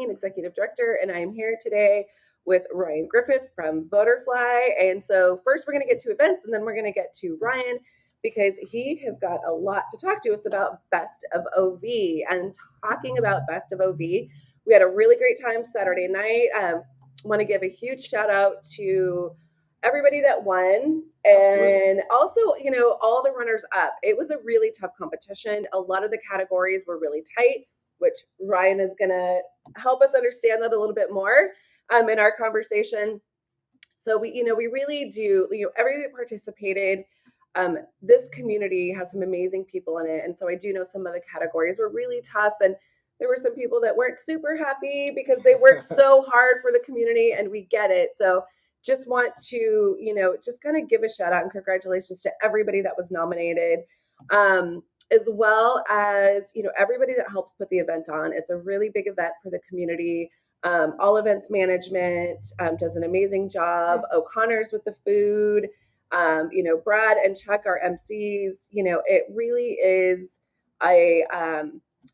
Colleen, Executive Director, and I am here today with Ryan Griffith from Voterfly. And so first we're going to get to events, and then we're going to get to Ryan because he has got a lot to talk to us about Best of OV. And talking about Best of OV, we had a really great time Saturday night. Want to give a huge shout out to everybody that won, and also all the runners up. It was a really tough competition. A lot of the categories were really tight, which Ryan is going to help us understand that a little bit more in our conversation. So we really do, everybody that participated, this community has some amazing people in it. And so I do know some of the categories were really tough, and there were some people that weren't super happy because they worked so hard for the community, and we get it. So just want to, just kind of give a shout out and congratulations to everybody that was nominated, as well as, everybody that helps put the event on. It's a really big event for the community. All Events Management does an amazing job. O'Connor's with the food. Brad and Chuck are MCs. It really is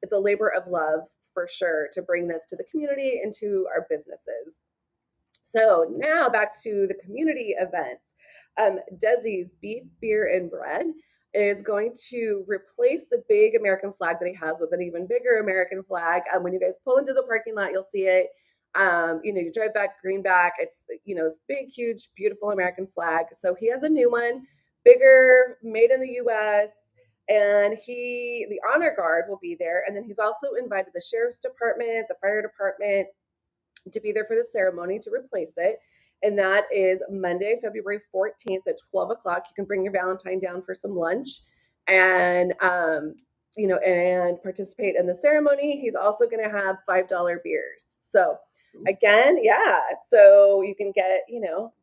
it's a labor of love for sure to bring this to the community and to our businesses. So now back to the community events. Desi's Beef, Beer, and Bread is going to replace the big American flag that he has with an even bigger American flag. When you guys pull into the parking lot, you'll see it. You drive back Greenback. It's, this big, huge, beautiful American flag. So he has a new one, bigger, made in the U.S., and the honor guard will be there. And then he's also invited the sheriff's department, the fire department to be there for the ceremony to replace it. And that is Monday, February 14th at 12 o'clock. You can bring your Valentine down for some lunch and, and participate in the ceremony. He's also going to have $5 beers. So again, so you can get,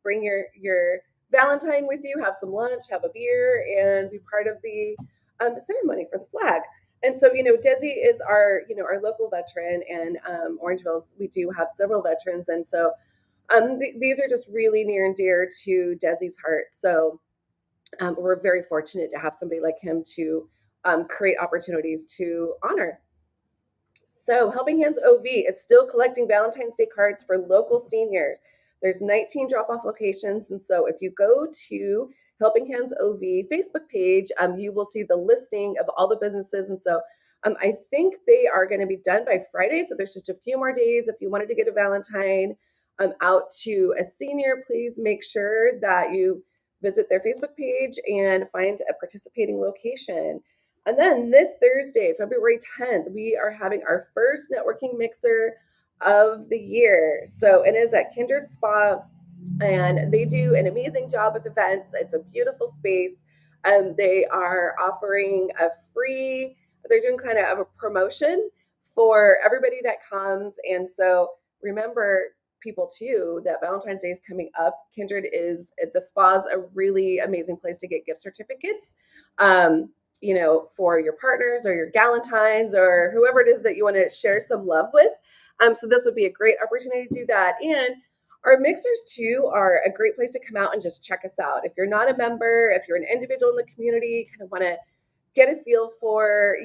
bring your Valentine with you, have some lunch, have a beer, and be part of the ceremony for the flag. And so, Desi is our local veteran, and Orangeville's, we do have several veterans. And so these are just really near and dear to Desi's heart. So we're very fortunate to have somebody like him to create opportunities to honor. So Helping Hands OV is still collecting Valentine's Day cards for local seniors. There's 19 drop-off locations. And so if you go to Helping Hands OV Facebook page, you will see the listing of all the businesses. And so I think they are going to be done by Friday. So there's just a few more days. If you wanted to get a Valentine out to a senior, please make sure that you visit their Facebook page and find a participating location. And then this Thursday, February 10th, we are having our first networking mixer of the year. So it is at Kindred Spa, and they do an amazing job with events. It's a beautiful space. They are offering they're doing kind of a promotion for everybody that comes. And so remember, people too, that Valentine's Day is coming up. Kindred the spa's a really amazing place to get gift certificates, for your partners or your galentines or whoever it is that you want to share some love with. So this would be a great opportunity to do that. And our mixers too are a great place to come out and just check us out. If you're not a member, if you're an individual in the community, kind of want to get a feel for,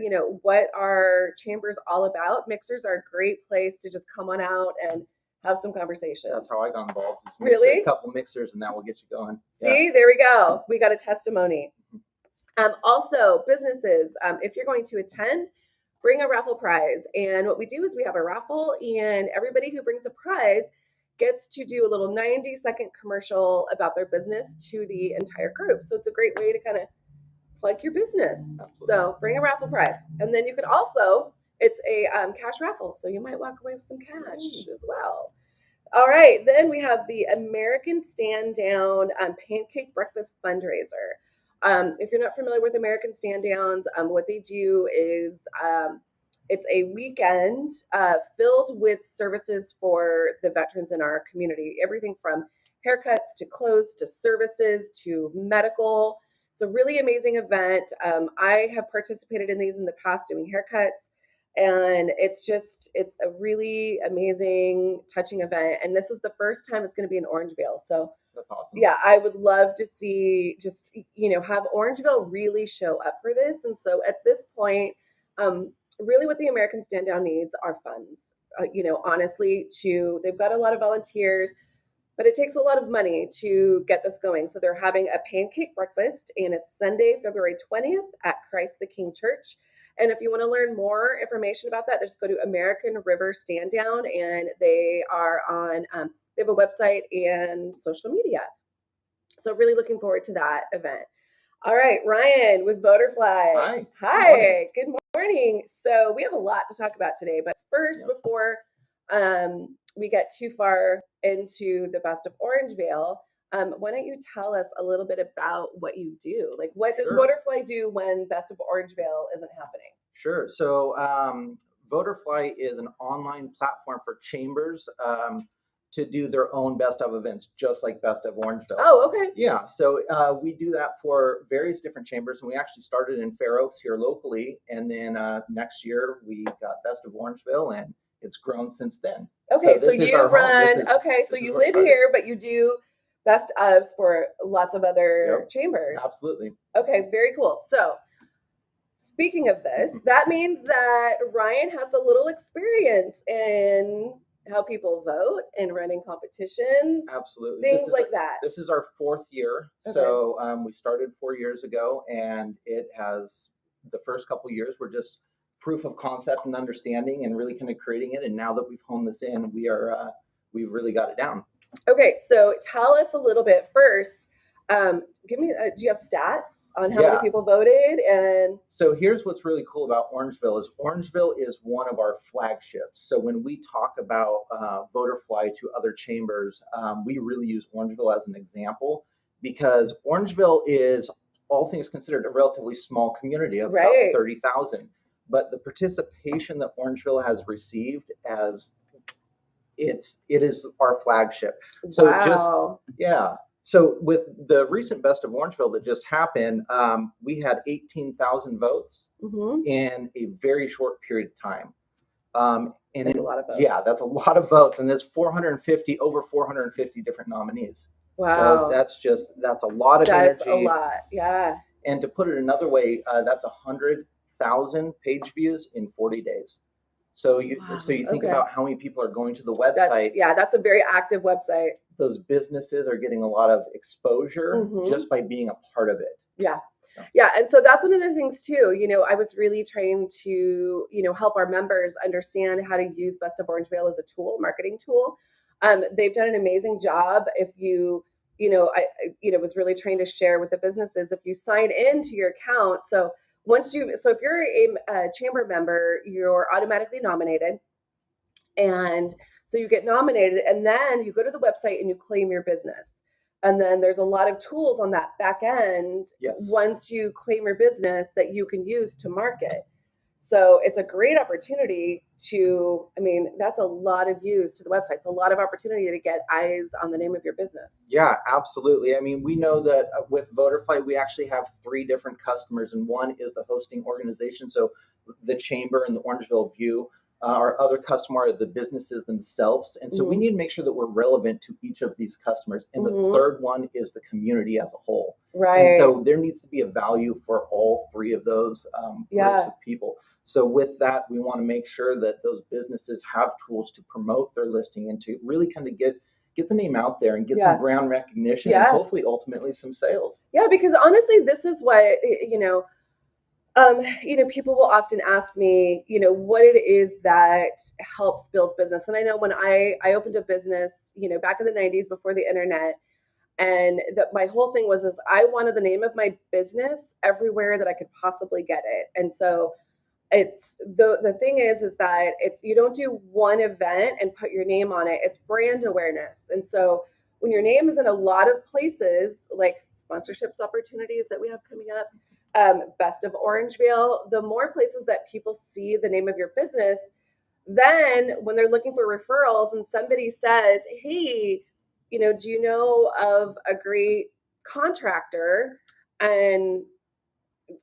what our chamber is all about, mixers are a great place to just come on out and have some conversations. That's how I got involved. Really? A couple mixers, and that will get you going. See, There we go. We got a testimony. Also, businesses, if you're going to attend, bring a raffle prize. And what we do is we have a raffle, and everybody who brings a prize gets to do a little 90-second commercial about their business to the entire group. So it's a great way to kind of plug your business. Absolutely. So bring a raffle prize. And then you could also, it's a cash raffle. So you might walk away with some cash as well. All right. Then we have the American Stand Down Pancake Breakfast Fundraiser. If you're not familiar with American Stand Downs, what they do is it's a weekend filled with services for the veterans in our community. Everything from haircuts to clothes to services to medical. It's a really amazing event. I have participated in these in the past doing haircuts, and it's a really amazing, touching event. And this is the first time it's going to be in Orangeville. So that's awesome. Yeah, I would love to see have Orangeville really show up for this. And so at this point, really what the American Stand Down needs are funds. honestly, they've got a lot of volunteers, but it takes a lot of money to get this going. So they're having a pancake breakfast, and it's Sunday, February 20th at Christ the King Church. And if you want to learn more information about that, just go to American River Stand Down, and they are on, they have a website and social media. So really looking forward to that event. All right, Ryan with Voterfly. Hi. Hi. Good morning. So we have a lot to talk about today, but first, before we get too far into the Best of Orangevale, why don't you tell us a little bit about what you do? Like, what does Sure. Voterfly do when Best of Orangevale isn't happening? Sure. So Voterfly is an online platform for chambers to do their own best of events, just like Best of Orangevale. Oh, okay. Yeah. So we do that for various different chambers, and we actually started in Fair Oaks here locally, and then next year we got Best of Orangevale, and it's grown since then. Okay, so this is you our home. run. This is- Okay, so this is you where it live started. here, but you do best ofs for lots of other Yep. chambers. Absolutely. Okay, very cool. So, speaking of this, that means that Ryan has a little experience in how people vote and running competitions, Absolutely. things like that. This is our 4th year. Okay. So we started 4 years ago, and it has, the first couple years were just proof of concept and understanding and really kind of creating it. And now that we've honed this in, we've really got it down. Okay, so tell us a little bit first. Give me, do you have stats on how many Yeah. people voted? And So here's what's really cool about Orangevale is one of our flagships. So when we talk about Voterfly to other chambers, we really use Orangevale as an example, because Orangevale is, all things considered, a relatively small community of about 30,000. But the participation that Orangevale has received, as it is our flagship. So wow. So with the recent Best of Orangevale that just happened, we had 18,000 votes in a very short period of time. And that's a lot of votes. Yeah, that's a lot of votes, and there's over 450 different nominees. Wow. So that's a lot of energy. That's a lot, yeah. And to put it another way, that's 100,000 page views in 40 days. So you think about how many people are going to the website. That's a very active website. Those businesses are getting a lot of exposure just by being a part of it. Yeah. So. Yeah. And so that's one of the things too, I was really trying to, help our members understand how to use Best of Orangevale as a tool, marketing tool. They've done an amazing job. If you, I was really trying to share with the businesses, if you sign into your account. So if you're a chamber member, you're automatically nominated. And so you get nominated, and then you go to the website and you claim your business. And then there's a lot of tools on that back end. Yes. Once you claim your business that you can use to market. So it's a great opportunity that's a lot of views to the website. It's a lot of opportunity to get eyes on the name of your business. Yeah, absolutely. We know that with Voterfly, we actually have 3 different customers, and one is the hosting organization. So the chamber and the Orangevale View. Our other customer are the businesses themselves. And so we need to make sure that we're relevant to each of these customers. And the third one is the community as a whole. Right. And so there needs to be a value for all 3 of those groups of people. So with that, we want to make sure that those businesses have tools to promote their listing and to really kind of get the name out there and get some brand recognition and hopefully ultimately some sales. Yeah, because honestly, this is what, people will often ask me, what it is that helps build business. And I know when I opened a business, back in the 90s before the internet, and my whole thing was I wanted the name of my business everywhere that I could possibly get it. And so it's the thing is that you don't do one event and put your name on it. It's brand awareness. And so when your name is in a lot of places, like sponsorships opportunities that we have coming up, Best of Orangevale, the more places that people see the name of your business, then when they're looking for referrals and somebody says, hey, do you know of a great contractor? And,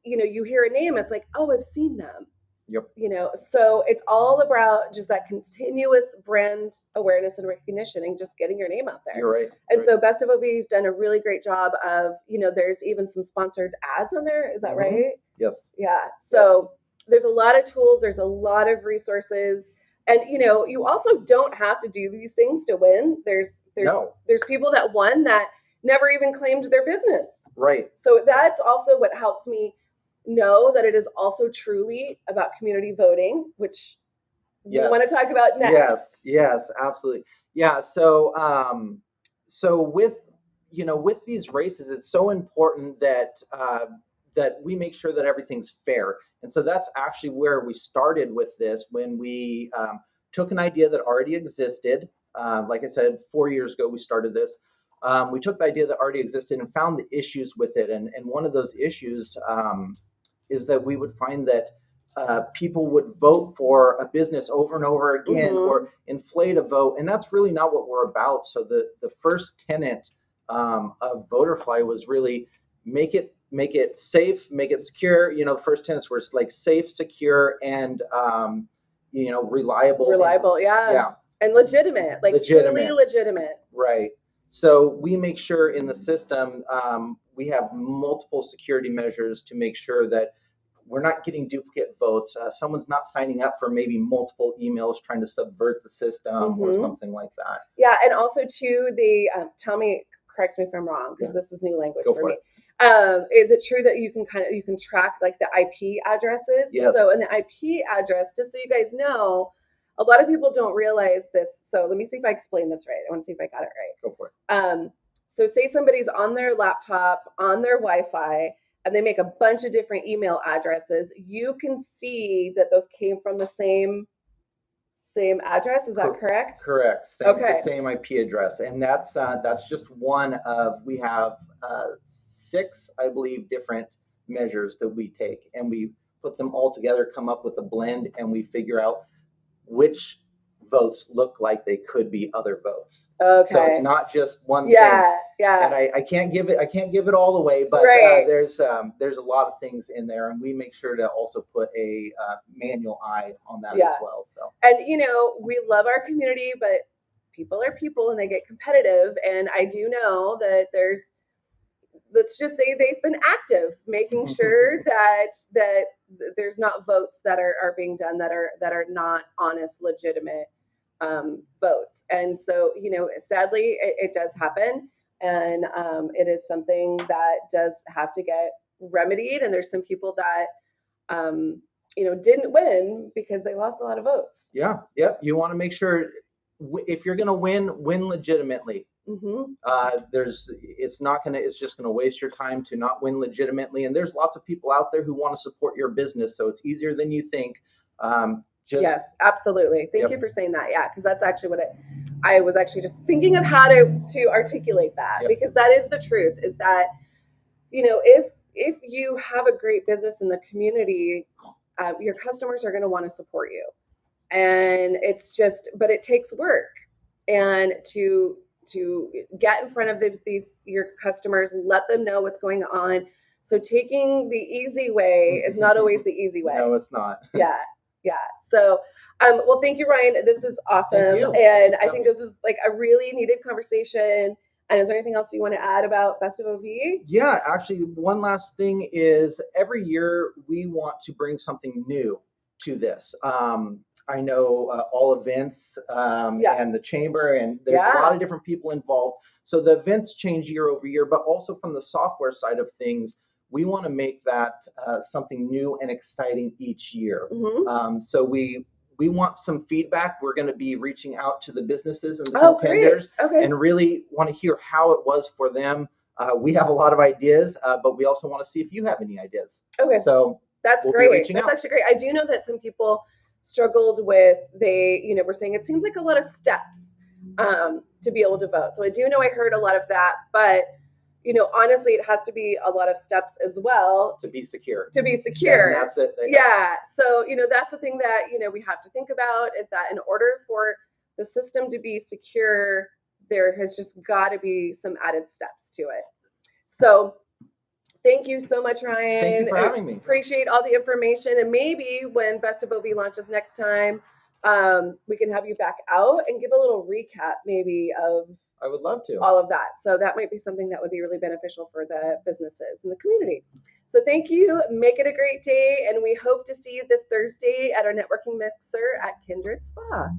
you hear a name, it's like, oh, I've seen them. Yep. So it's all about just that continuous brand awareness and recognition and just getting your name out there. You're right. And so Best of OV's done a really great job of, there's even some sponsored ads on there. Is that right? Yes. Yeah. So there's a lot of tools. There's a lot of resources. And you also don't have to do these things to win. There's No. there's people that won that never even claimed their business. Right. So that's also what helps me know that it is also truly about community voting, which we Yes. want to talk about next. Yes, absolutely. Yeah. So with with these races, it's so important that that we make sure that everything's fair. And so that's actually where we started with this when we took an idea that already existed. Like I said, 4 years ago we started this. We took the idea that already existed and found the issues with it. And one of those issues is that we would find that people would vote for a business over and over again, Mhm. or inflate a vote, and that's really not what we're about. So the first tenet of Voterfly was really make it safe, make it secure. The first tenets were like safe, secure, and reliable. Reliable, yeah. Yeah. And legitimate, like truly Legitimate. legitimate. Right. So we make sure in the system we have multiple security measures to make sure that we're not getting duplicate votes. Someone's not signing up for maybe multiple emails trying to subvert the system or Mhm. something like that. Yeah, and also too, correct me if I'm wrong, because this is new language Go for for me. Is it true that you can track like the IP addresses? Yes. So in the IP address, just so you guys know, a lot of people don't realize this. So let me see if I explain this right. I want to see if I got it right. Go for it. So say somebody's on their laptop, on their Wi-Fi, and they make a bunch of different email addresses. You can see that those came from the same address. Is that correct? Correct. Okay. The same IP address, and that's just one of. We have 6, I believe, different measures that we take, and we put them all together, come up with a blend, and we figure out which votes look like they could be other votes. Okay. So it's not just one thing. Yeah. And I can't give it all away, but Right. there's a lot of things in there, and we make sure to also put a manual eye on that as well. So, and we love our community, but people are people and they get competitive. And I do know that let's just say they've been active, making sure that there's not votes that are being done that are not honest, legitimate votes. And so, sadly, it does happen. And it is something that does have to get remedied. And there's some people that, didn't win because they lost a lot of votes. Yeah. Yep. You want to make sure if you're going to win legitimately. Mm-hmm. It's just gonna waste your time to not win legitimately. And there's lots of people out there who want to support your business, so it's easier than you think. Yes, absolutely. Thank you for saying that. Yeah, because that's actually what I was actually just thinking of how to articulate that, because that is the truth. Is that if you have a great business in the community, your customers are going to want to support you, and but it takes work, and to get in front of your customers and let them know what's going on. So taking the easy way is not always the easy way. No, it's not. Yeah. So, well, thank you, Ryan. This is awesome. And I think this is like a really needed conversation. And is there anything else you want to add about Best of OV? Yeah, actually, one last thing is every year we want to bring something new to this. I know all events and the chamber, and there's a lot of different people involved. So the events change year over year, but also from the software side of things, we want to make that something new and exciting each year. Mm-hmm. So we want some feedback. We're going to be reaching out to the businesses and the contenders and really want to hear how it was for them. We have a lot of ideas, but we also want to see if you have any ideas. Okay. So that's great. That's actually great. I do know that some people struggled with, we're saying it seems like a lot of steps to be able to vote. So I do know I heard a lot of that, but honestly, it has to be a lot of steps as well to be secure. And that's it. Yeah. So, that's the thing that, we have to think about is that in order for the system to be secure, there has just got to be some added steps to it. So thank you so much, Ryan. Thank you for having me. Appreciate all the information. And maybe when Best of OV launches next time, we can have you back out and give a little recap maybe of I would love to. All of that. So that might be something that would be really beneficial for the businesses and the community. So So thank you. Make it a great day. And we hope to see you this Thursday at our networking mixer at Kindred Spa.